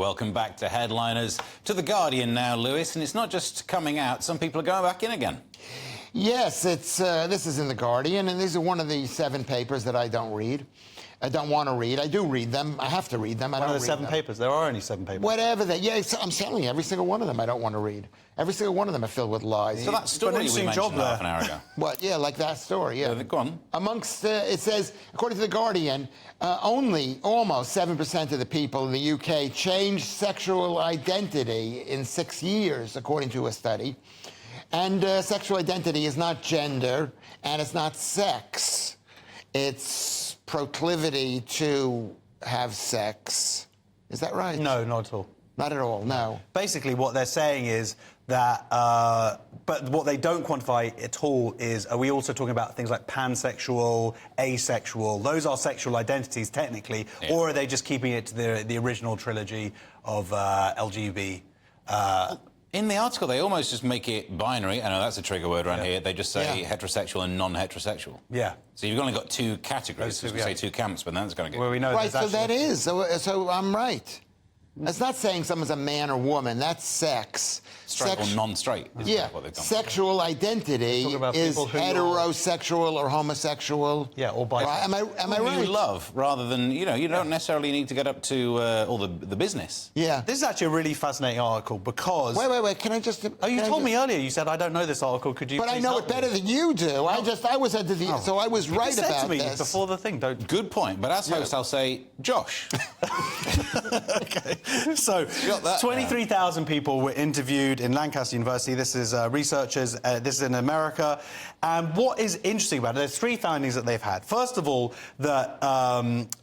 Welcome back to Headliners. To The Guardian now, Lewis, and it's not just coming out, some people are going back in again. Yes, this is in The Guardian, and these are one of the 7 papers that I don't read. I don't want to read. I do read them. I have to read them. One of the 7 papers. There are only 7 papers. Whatever they... Yeah, I'm telling you, every single one of them I don't want to read. Every single one of them are filled with lies. So that story we mentioned half an hour ago. What? Yeah, like that story, yeah. Go on. Amongst, it says, according to The Guardian, only almost 7% of the people in the UK changed sexual identity in 6 years, according to a study. And sexual identity is not gender, and it's not sex. It's proclivity to have sex. Is that right? No, not at all. Not at all, no. Basically, what they're saying is that, but what they don't quantify at all is, are we also talking about things like pansexual, asexual? Those are sexual identities, technically, or are they just keeping it to the original trilogy of LGBT? In the article, they almost just make it binary. I know that's a trigger word around here. They just say heterosexual and non-heterosexual. Yeah. So you've only got 2 categories. So say 2 camps, but then it's going to get... Well, we know right, so that is. So I'm right. It's not saying someone's a man or woman. That's sex. Straight or non-straight. Yeah. What they've done. Sexual identity is heterosexual or homosexual. Yeah, or bisexual. Am I right? You love, rather than, you know, you don't necessarily need to get up to all the business. Yeah. This is actually a really fascinating article because... Wait. Can I just... Oh, you told me earlier. You said, I don't know this article. Could you But I know it better than you do. I was under the... So I was right about said to me this. before the thing, don't... Good point. But as host, I'll say, Josh. Okay. So, 23,000 people were interviewed in Lancaster University. This is researchers. This is in America. And what is interesting about it, there's 3 findings that they've had. First of all, that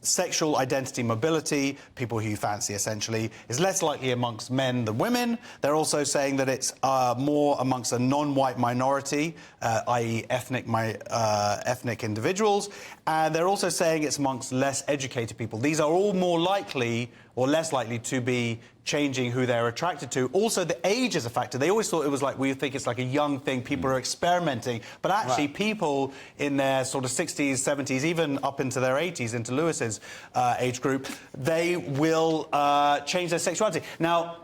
sexual identity mobility, people who you fancy essentially, is less likely amongst men than women. They're also saying that it's more amongst a non-white minority, i.e. ethnic individuals. And they're also saying it's amongst less educated people. These are all more likely or less likely to be changing who they're attracted to. Also, the age is a factor. They always thought it was like, we think it's like a young thing, people are experimenting, but actually people in their sort of 60s, 70s, even up into their 80s, into Lewis's age group, they will change their sexuality. Now,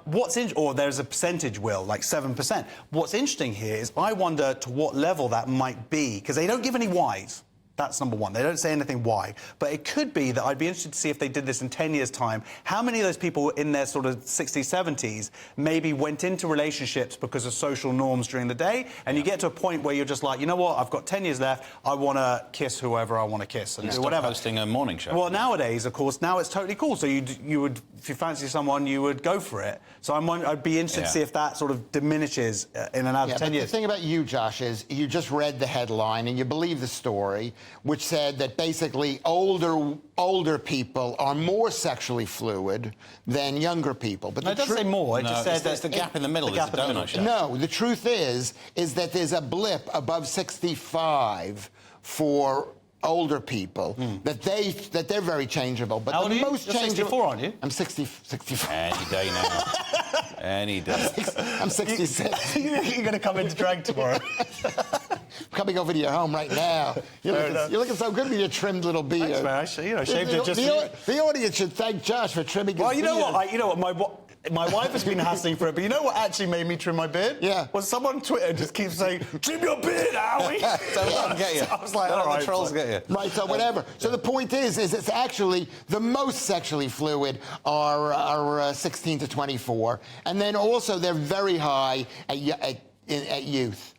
or there's a percentage will, like 7%. What's interesting here is I wonder to what level that might be, because they don't give any whys. That's number one. They don't say anything why. But it could be that I'd be interested to see if they did this in 10 years' time, how many of those people in their sort of 60s, 70s maybe went into relationships because of social norms during the day, and you get to a point where you're just like, you know what, I've got 10 years left, I want to kiss whoever I want to kiss and do whatever. Hosting a morning show. Well, nowadays, of course, now it's totally cool. So you would, if you fancy someone, you would go for it. So I'd be interested to see if that sort of diminishes in another 10 years. The thing about you, Josh, is you just read the headline and you believe the story, which said that basically older people are more sexually fluid than younger people. But it doesn't say more. It just says that's the gap in the middle. There's a donut shop. No, the truth is that there's a blip above 65 for older people, that they're very changeable. But how old the are you? most You're 64, aren't you? I'm 65. Any day now. Any day. I'm 66. You're going to come into drag tomorrow. Coming over to your home right now. You're looking so good with your trimmed little beard. Thanks, man. I shaved it just the audience should thank Josh for trimming his beard. Well, you know what? My wife has been hassling for it, but you know what actually made me trim my beard? Yeah. Was someone on Twitter just keeps saying, trim your beard, Howie! Don't let them get you. So I was like, all right. The trolls get you. Right, so whatever. So the point is it's actually the most sexually fluid are 16 to 24. And then also they're very high at youth.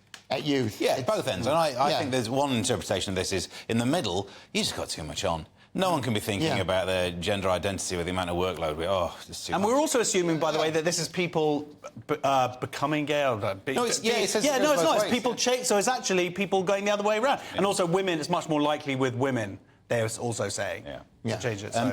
Yeah, both ends. And I think there's one interpretation of this is, in the middle, you just got too much on. No one can be thinking about their gender identity with the amount of workload. Just too much. We're also assuming, by the way, that this is people becoming gay. It's people change. So it's actually people going the other way around. Yeah. And also women, it's much more likely with women, they're also saying, to change it. So.